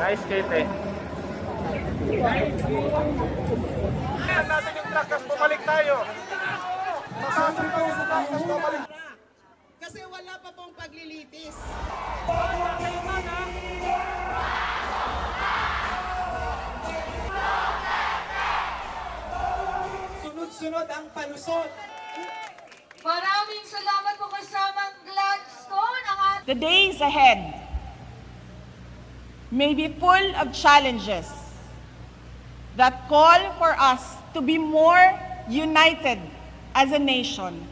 Ice skate. Ayan natin yung truck, tapos bumalik tayo. Masasri pa yung truck, tapos bumalik. Kasi wala pa pong paglilitis. Sunod-sunod ang palusot. Maraming salamat po kasamang Gladstone. The days ahead may be full of challenges that call for us to be more united as a nation.